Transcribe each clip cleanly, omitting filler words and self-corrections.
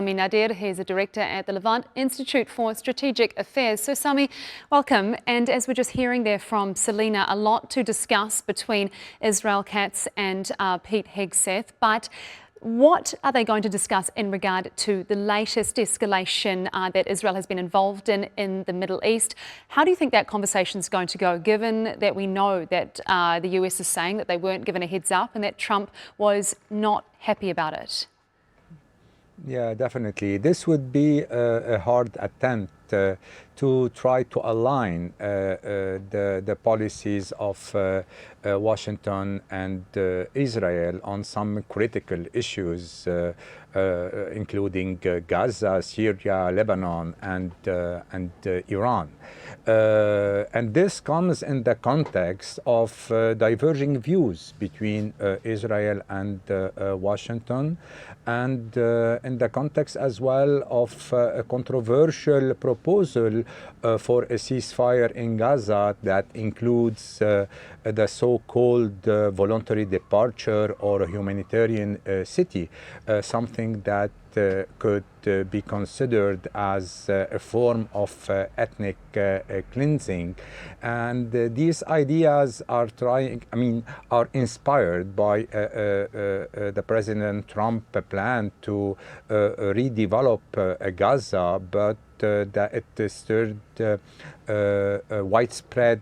Sami Nader, he's a director at the Levant Institute for Strategic Affairs. So Sami, welcome. And as we're just hearing there from Selina, a lot to discuss between Israel Katz and Pete Hegseth. But what are they going to discuss in regard to the latest escalation that Israel has been involved in the Middle East? How do you think that conversation is going to go, given that we know that the US is saying that they weren't given a heads up and that Trump was not happy about it? Yeah, definitely. This would be a hard attempt to try to align the policies of Washington and Israel on some critical issues, including Gaza, Syria, Lebanon, and Iran. And this comes in the context of diverging views between Israel and Washington, and in the context as well of a controversial proposal for a ceasefire in Gaza that includes the so-called voluntary departure or a humanitarian city, something that could be considered as a form of ethnic cleansing. And these ideas are are inspired by the President Trump plan to redevelop Gaza, but that it stirred widespread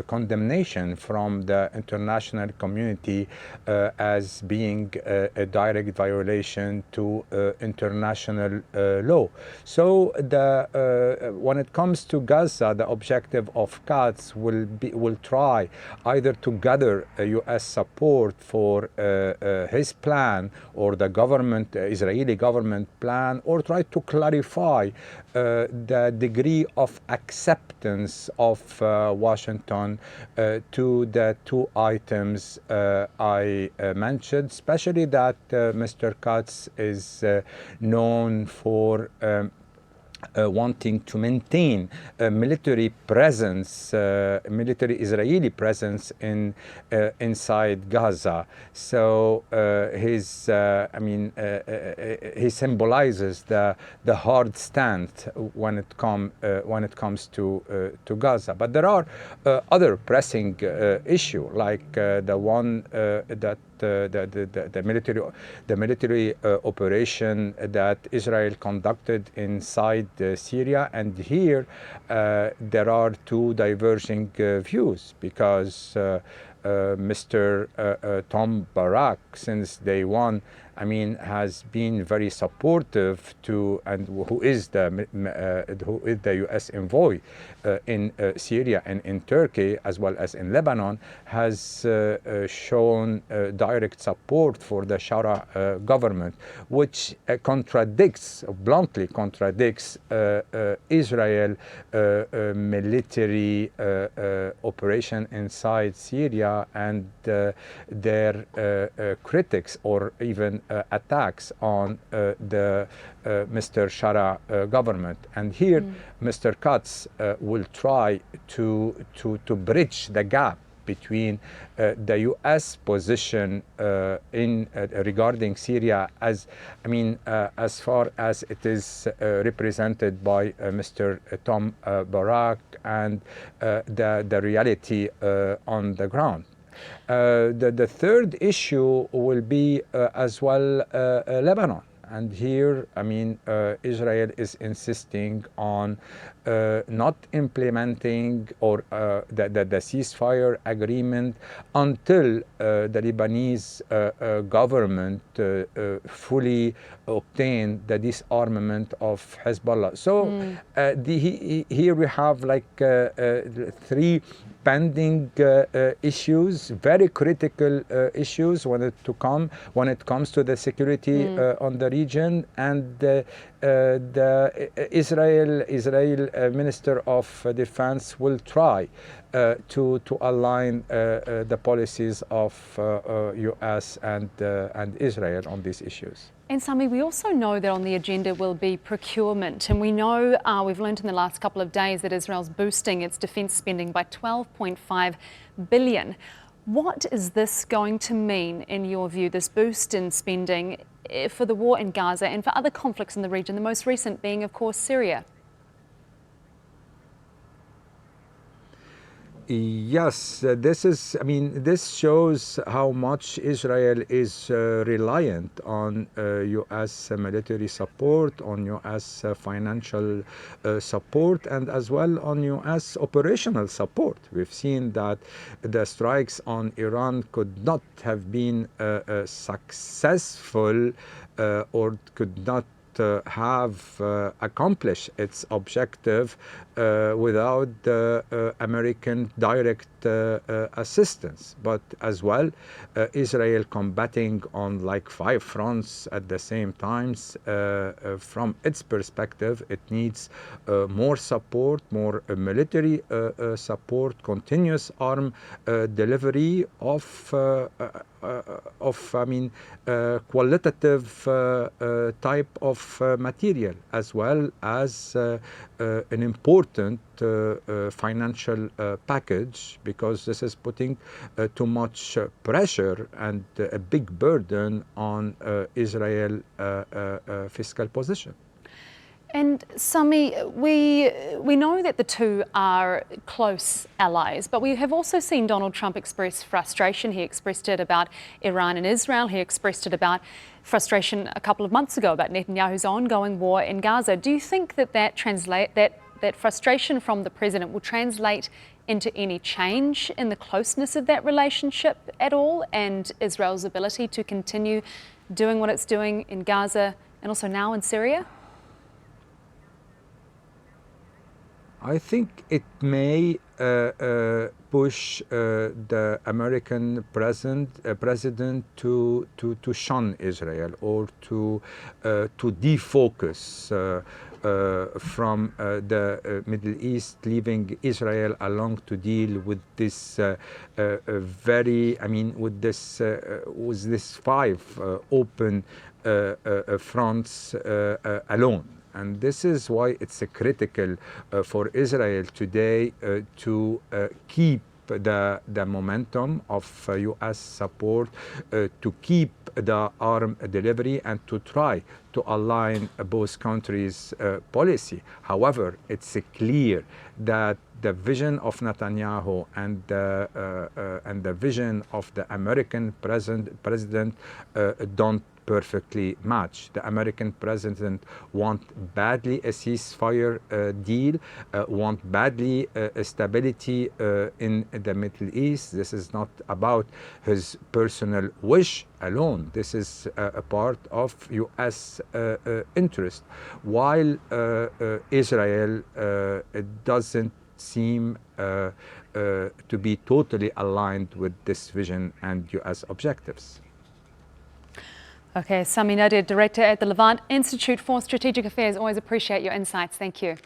condemnation from the international community as being a direct violation to international law. So when it comes to Gaza, the objective of Katz will try either to gather US support for his plan or the Israeli government plan, or try to clarify the degree of acceptance of Washington to the two items I mentioned, especially that Mr. Katz is known for wanting to maintain a military presence, military Israeli presence inside Gaza. So he symbolizes the hard stand when it comes to Gaza. But there are other pressing issues, like the one that the military operation that Israel conducted inside Syria. And here there are two diverging views, because Mr. Tom Barak, since day one, has been very supportive to, and who is the U.S. envoy in Syria and in Turkey, as well as in Lebanon, has shown direct support for the Shara government, which bluntly contradicts Israel military operation inside Syria and their critics or even attacks on the Mr. Shara government. And here Mr. Katz will try to bridge the gap between the U.S. position regarding Syria, as far as it is represented by Mr. Tom Barak, and the reality on the ground. The third issue will be as well Lebanon. And here, Israel is insisting on not implementing or the ceasefire agreement until the Lebanese government fully obtain the disarmament of Hezbollah. So here we have like three pending issues, very critical issues when it comes to the security on the region. And the Israel Minister of Defense will try to align the policies of US and Israel on these issues. And Sami, we also know that on the agenda will be procurement. And we know, we've learned in the last couple of days that Israel's boosting its defence spending by 12.5 billion. What is this going to mean, in your view, this boost in spending? for the war in Gaza and for other conflicts in the region, the most recent being, of course, Syria? Yes, this shows how much Israel is reliant on U.S. military support, on U.S. financial support, and as well on U.S. operational support. We've seen that the strikes on Iran could not have been successful or could not have accomplished its objective without the American direct assistance. But as well, Israel combating on like 5 fronts at the same time. From its perspective, it needs more support, more military support, continuous arm delivery of qualitative type of material, as well as an important financial package, because this is putting too much pressure and a big burden on Israel fiscal position. And Sami, we know that the two are close allies, but we have also seen Donald Trump express frustration. He expressed it about Iran and Israel. He expressed it about frustration a couple of months ago about Netanyahu's ongoing war in Gaza. Do you think that frustration from the president will translate into any change in the closeness of that relationship at all, and Israel's ability to continue doing what it's doing in Gaza and also now in Syria? I think it may push the American president to shun Israel, or to defocus from the Middle East, leaving Israel alone to deal with this with this 5 open fronts alone. And this is why it's critical for Israel today to keep the momentum of U.S. support, to keep the arm delivery, and to try to align both countries' policy. However, it's clear that the vision of Netanyahu and the vision of the American president don't perfectly match. The American president want badly a ceasefire deal, want badly stability in the Middle East. This is not about his personal wish alone. This is a part of U.S. interest, while Israel doesn't seem to be totally aligned with this vision and U.S. objectives. Okay, Sami Nader, Director at the Levant Institute for Strategic Affairs. Always appreciate your insights. Thank you.